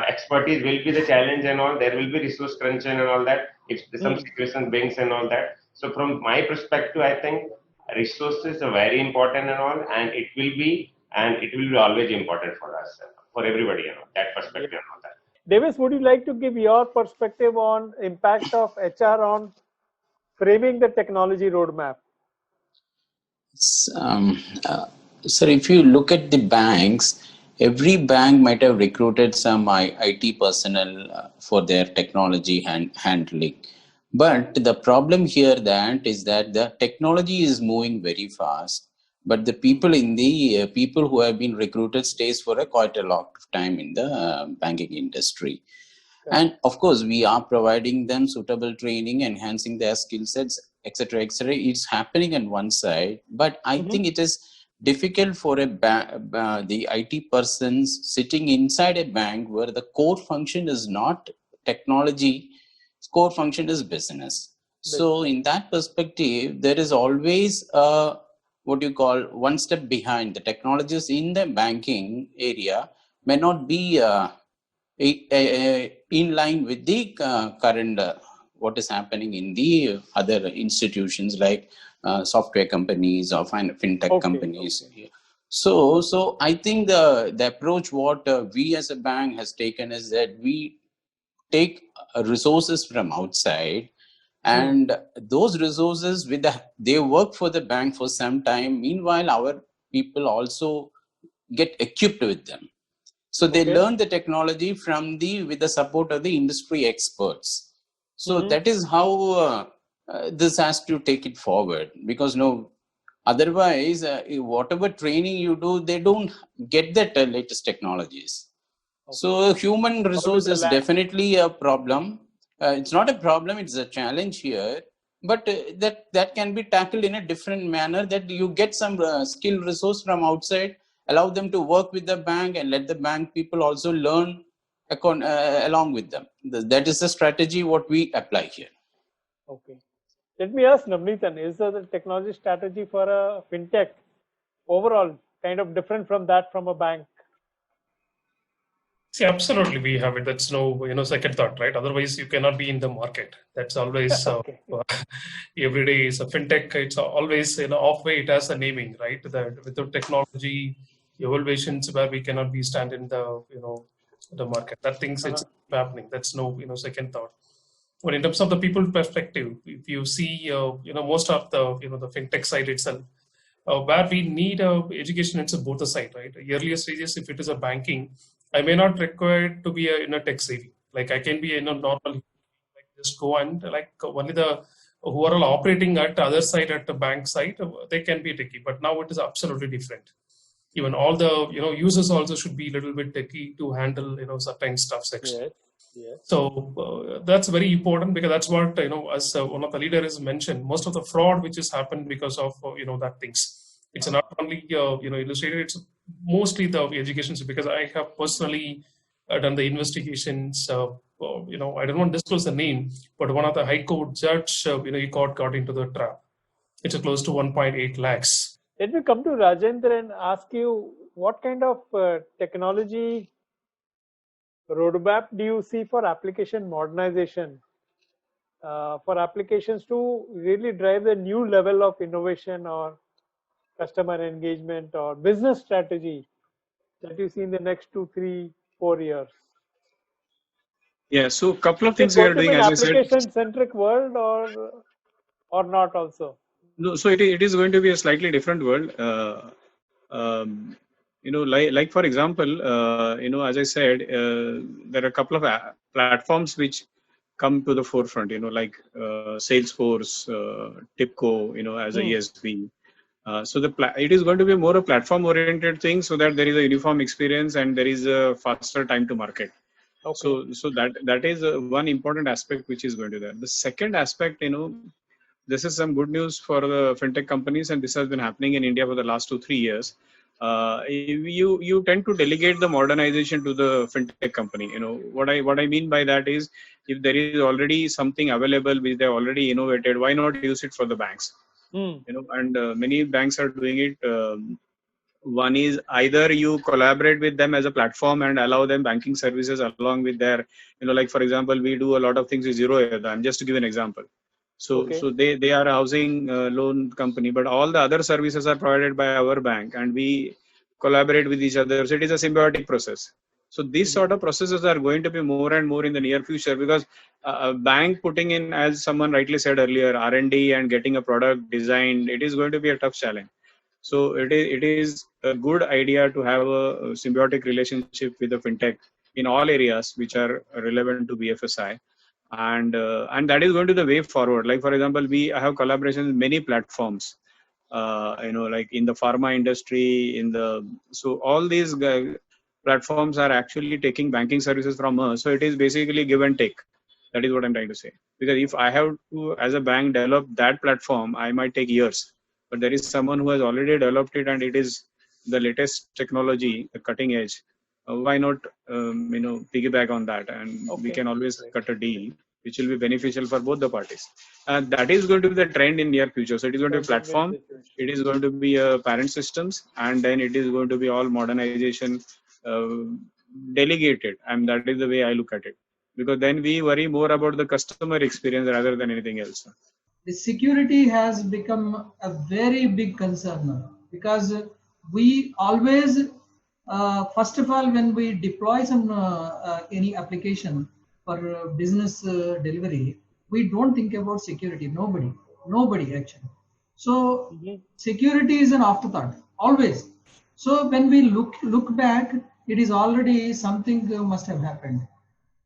expertise will be the challenge and all. There will be resource crunch and all that if some situation brings and all that. So from my perspective, I think resources are very important and all, and it will be always important for us, for everybody, that perspective and all that. Davis, would you like to give your perspective on impact of HR on framing the technology roadmap? Sir, if you look at the banks, every bank might have recruited some IT personnel for their technology handling. But the problem here is that the technology is moving very fast, but the people people who have been recruited stays for quite a lot of time in the banking industry. And of course, we are providing them suitable training, enhancing their skill sets, etc., etc. It's happening on one side, but I think it is difficult for the IT persons sitting inside a bank where the core function is not technology, core function is business. So in that perspective, there is always what you call one step behind. The technologies in the banking area may not be in line with the current what is happening in the other institutions like software companies or fintech companies. So I think the approach what we as a bank has taken is that we take resources from outside, and those resources they work for the bank for some time. Meanwhile, our people also get equipped with them. So they learn the technology with the support of the industry experts. So that is how this has to take it forward, because otherwise, whatever training you do, they don't get the latest technologies. So human resource is definitely a problem. It's not a problem; it's a challenge here. But that can be tackled in a different manner. That you get some skilled resource from outside, allow them to work with the bank, and let the bank people also learn along with them. That is the strategy what we apply here. Okay. Let me ask Navneetan, is the technology strategy for a fintech overall kind of different from that from a bank? See, absolutely, we have it. That's no, second thought, right? Otherwise, you cannot be in the market. That's always every day is a fintech. It's always off way. It has a naming, right? That without technology evaluations, where we cannot be stand in the the market. That things it's happening. That's no second thought. But in terms of the people perspective, if you see most of the the fintech side itself, where we need education, it's both the side, right? Earlier stages, if it is a banking, I may not require to be a tech savvy. Like I can be normal, like just go and like only the who are all operating at the other side at the bank side, they can be techy. But now it is absolutely different. Even all the users also should be a little bit techy to handle certain stuff section. Yes. So that's very important, because that's what as one of the leaders mentioned, most of the fraud which has happened because of that things. It's not only illustrated, it's mostly the education, because I have personally done the investigations. I don't want to disclose the name, but one of the high court judge he got into the trap. It's close to 1.8 lakhs. Let me come to Rajendra and ask you, what kind of technology roadmap do you see for application modernization, for applications to really drive the new level of innovation or customer engagement or business strategy that you see in the next 2, 3, 4 years? Yeah, so a couple of Is it things we going are to be doing, an as I said. application-centric world or not also? No, so it is going to be a slightly different world. Like for example, as I said, there are a couple of platforms which come to the forefront. Like Salesforce, TIPCO, as a ESB. So it is going to be more a platform-oriented thing, so that there is a uniform experience and there is a faster time to market. Okay. So that is one important aspect which is going to there. The second aspect, this is some good news for the fintech companies, and this has been happening in India for the last 2-3 years. You tend to delegate the modernization to the fintech company. What I mean by that is, if there is already something available which they already innovated, why not use it for the banks? And many banks are doing it. One is either you collaborate with them as a platform and allow them banking services along with their, like for example, we do a lot of things with Zero Year. I'm just to give an example. So they are a housing loan company, but all the other services are provided by our bank, and we collaborate with each other. So it is a symbiotic process. So these sort of processes are going to be more and more in the near future, because a bank putting in, as someone rightly said earlier, R&D and getting a product designed, it is going to be a tough challenge. So it is a good idea to have a symbiotic relationship with the fintech in all areas which are relevant to BFSI, and that is going to be the way forward. Like for example, we have collaborations with many platforms, like in the pharma industry, so all these platforms are actually taking banking services from us. So it is basically give and take. That is what I'm trying to say. Because if I have to, as a bank, develop that platform, I might take years. But there is someone who has already developed it, and it is the latest technology, the cutting edge. Why not, piggyback on that, and we can always cut a deal which will be beneficial for both the parties. And that is going to be the trend in near future. So it is going to be a platform, it is going to be a parent systems, and then it is going to be all modernization delegated, and that is the way I look at it. Because then we worry more about the customer experience rather than anything else. The security has become a very big concern now, because we always, first of all, when we deploy any application for business delivery, we don't think about security. Nobody actually. So security is an afterthought always. So when we look back, it is already something must have happened.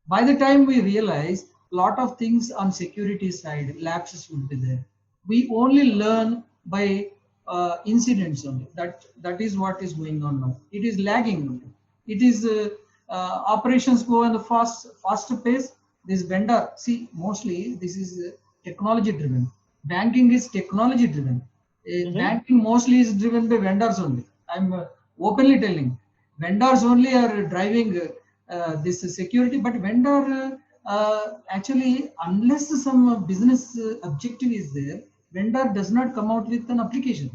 By the time we realize, a lot of things on security side, lapses would be there. We only learn by incidents only. That is what is going on now. It is lagging. It is operations go on the faster pace. This vendor, see, mostly this is technology driven. Banking is technology driven. Banking mostly is driven by vendors only. I'm openly telling. Vendors only are driving this security, but vendor actually, unless some business objective is there, vendor does not come out with an application.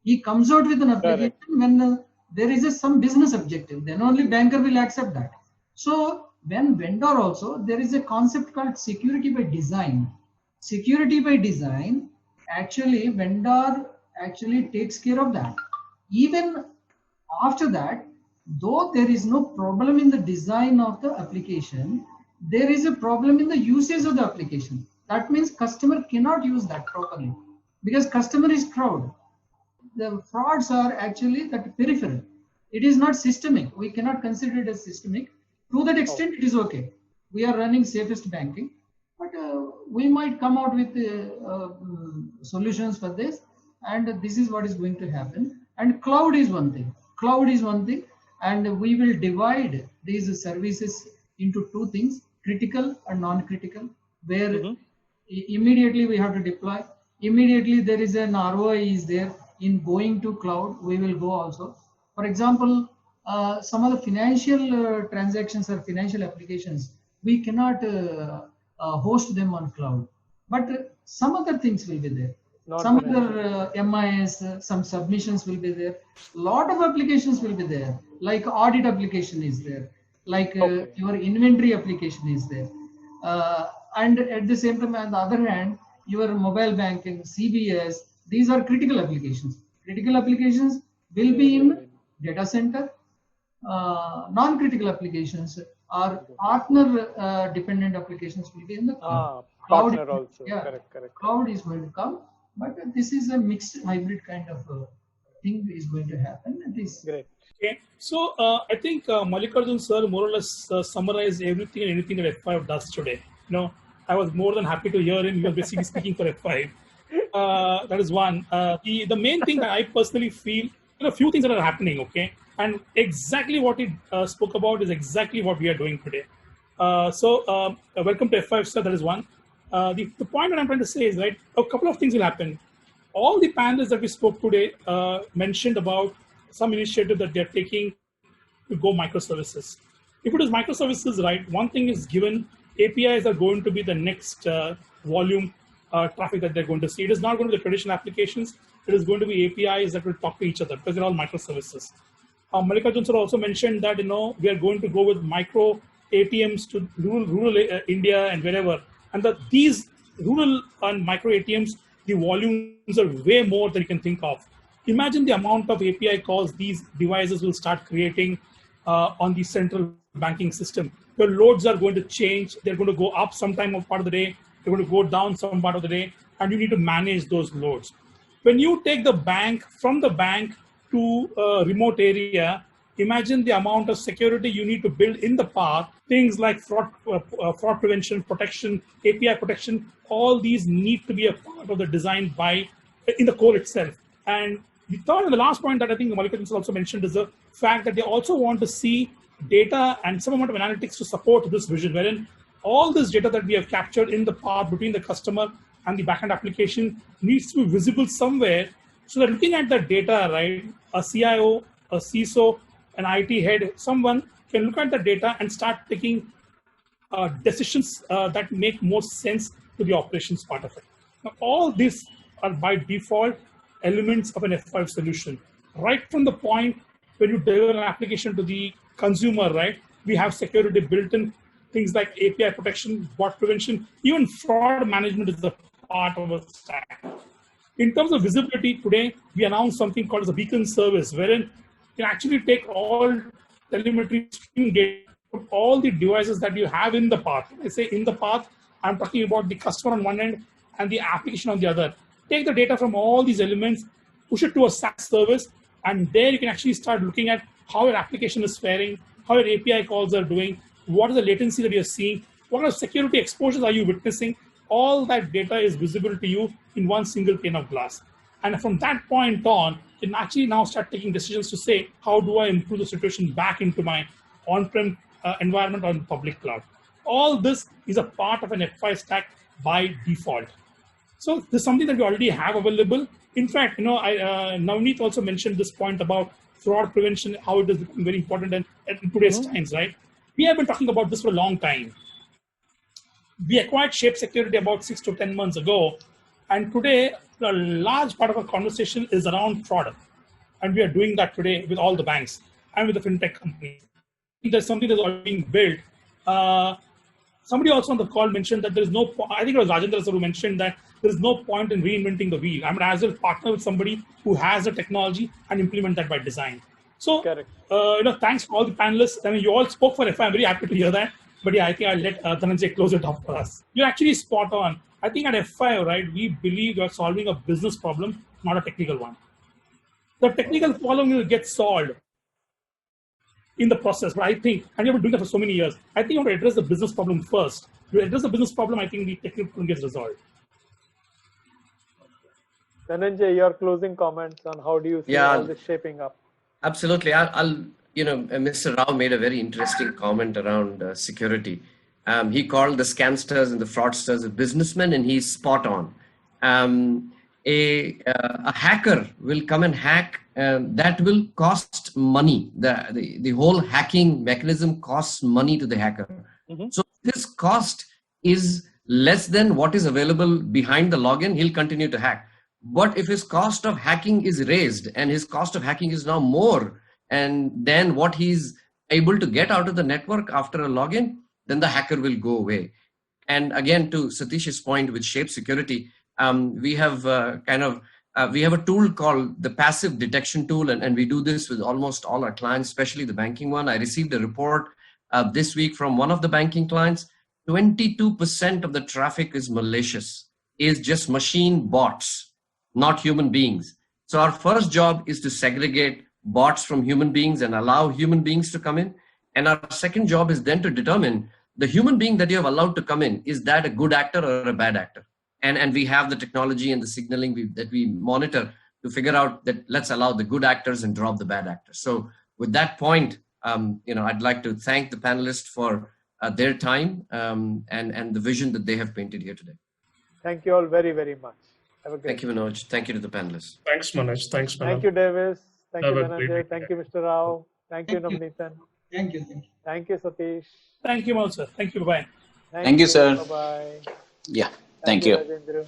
He comes out with an application when there is some business objective. Then only banker will accept that. So when vendor also, there is a concept called security by design. Security by design, actually vendor actually takes care of that. Even after that, though there is no problem in the design of the application, there is a problem in the usage of the application. That means customer cannot use that properly, because customer is crowd. The frauds are actually that peripheral. It is not systemic. We cannot consider it as systemic. To that extent, it is okay. We are running safest banking, but we might come out with solutions for this, and this is what is going to happen. And cloud is one thing. Cloud is one thing, and we will divide these services into two things: critical and non-critical, where immediately we have to deploy. Immediately there is an ROI is there in going to cloud. We will go also. For example, some of the financial transactions or financial applications, we cannot host them on cloud, but some other things will be there. Some other MIS, some submissions will be there. Lot of applications will be there. Like audit application is there. Like your inventory application is there. And at the same time, on the other hand, your mobile banking, CBS, these are critical applications. Critical applications will be in data center, non-critical applications or partner dependent applications will be in the cloud. Partner also. Yeah, Correct. cloud is going to come, but this is a mixed hybrid kind of thing is going to happen. It is great. Okay, so I think Mallikarjun sir more or less summarized everything and anything that F5 does today. I was more than happy to hear him. He was basically speaking for F5. That is one. The main thing that I personally feel, a few things that are happening, okay? And exactly what he spoke about is exactly what we are doing today. Welcome to F5, sir. That is one. The point that I'm trying to say is, right, a couple of things will happen. All the panelists that we spoke today mentioned about some initiative that they're taking to go microservices. If it is microservices, right, one thing is given, APIs are going to be the next volume traffic that they're going to see. It is not going to be the traditional applications. It is going to be APIs that will talk to each other because they're all microservices. Mallikarjun sir also mentioned that, we are going to go with micro ATMs to rural India and wherever. And that these rural and micro ATMs, the volumes are way more than you can think of. Imagine the amount of API calls these devices will start creating on the central banking system. Your loads are going to change. They're going to go up sometime of part of the day. They're going to go down some part of the day. And you need to manage those loads. When you take the bank from the bank to a remote area, imagine the amount of security you need to build in the path. Things like fraud prevention, protection, API protection, all these need to be a part of the design in the core itself. And the third and the last point that I think Mallikarjun also mentioned is the fact that they also want to see data and some amount of analytics to support this vision, wherein all this data that we have captured in the path between the customer and the backend application needs to be visible somewhere, so that looking at the data, right, a CIO, a CISO, an IT head, someone can look at the data and start taking decisions that make more sense to the operations part of it. Now, all these are by default elements of an F5 solution. Right from the point when you deliver an application to the consumer, right, we have security built in, things like API protection, bot prevention, even fraud management is a part of a stack. In terms of visibility, today we announced something called as a beacon service, wherein you can actually take all telemetry stream data from all the devices that you have in the path. When I say in the path, I'm talking about the customer on one end and the application on the other. Take the data from all these elements, push it to a SaaS service, and there you can actually start looking at how your application is faring, how your API calls are doing, what is the latency that you're seeing, what kind of security exposures are you witnessing. All that data is visible to you in one single pane of glass. And from that point on, you can actually now start taking decisions to say, how do I improve the situation back into my on-prem environment or in public cloud? All this is a part of an F5 stack by default. So this is something that we already have available. In fact, Navneet also mentioned this point about fraud prevention, how it is becoming very important in today's times, right? We have been talking about this for a long time. We acquired Shape Security about 6 to 10 months ago. And today, a large part of our conversation is around fraud. And we are doing that today with all the banks and with the fintech companies. There's something that's already being built. Somebody also on the call mentioned that there is no, I think it was Rajendra sir who mentioned that there is no point in reinventing the wheel. I'm as well partner with somebody who has the technology and implement that by design. So, thanks for all the panelists. I mean, you all spoke for F5. I'm very happy to hear that. But yeah, I think I'll let Dhananjay close it off for us. You're actually spot on. I think at F5, right, we believe you're solving a business problem, not a technical one. The technical problem will get solved in the process, but I think, and we've been doing that for so many years, I think you want to address the business problem first. To address the business problem, I think the technical problem gets resolved. Dhananjay, your closing comments on how do you see all this shaping up? Absolutely. Mr. Rao made a very interesting comment around security. He called the scamsters and the fraudsters a businessmen, and he's spot on. A hacker will come and hack, that will cost money. The whole hacking mechanism costs money to the hacker. Mm-hmm. So if his cost is less than what is available behind the login, he'll continue to hack. But if his cost of hacking is raised and his cost of hacking is now more, and then what he's able to get out of the network after a login, then the hacker will go away. And again, to Satish's point with Shape Security, we have kind of we have a tool called the passive detection tool, and we do this with almost all our clients, especially the banking one. I received a report this week from one of the banking clients. 22% of the traffic is malicious, is just machine bots, not human beings. So our first job is to segregate bots from human beings and allow human beings to come in. And our second job is then to determine the human being that you have allowed to come in, is that a good actor or a bad actor? And we have the technology and the signaling that we monitor to figure out that let's allow the good actors and drop the bad actors. So with that point, I'd like to thank the panelists for their time and the vision that they have painted here today. Thank you all very, very much. Have a great Thank you, Manoj. Thank you to the panelists. Thanks, Manoj. Thanks, Manoj. Thank you, Davis. Thank Have you, a great Dhananjay. weekend. Thank you, Mr. Rao. Thank you, Thank you. Navneetan. Thank you. Thank you. Thank you, Satish. Thank you, Manoj, sir. Thank you. Bye. Thank you, sir. Bye-bye. Yeah, thank you. Rajendra.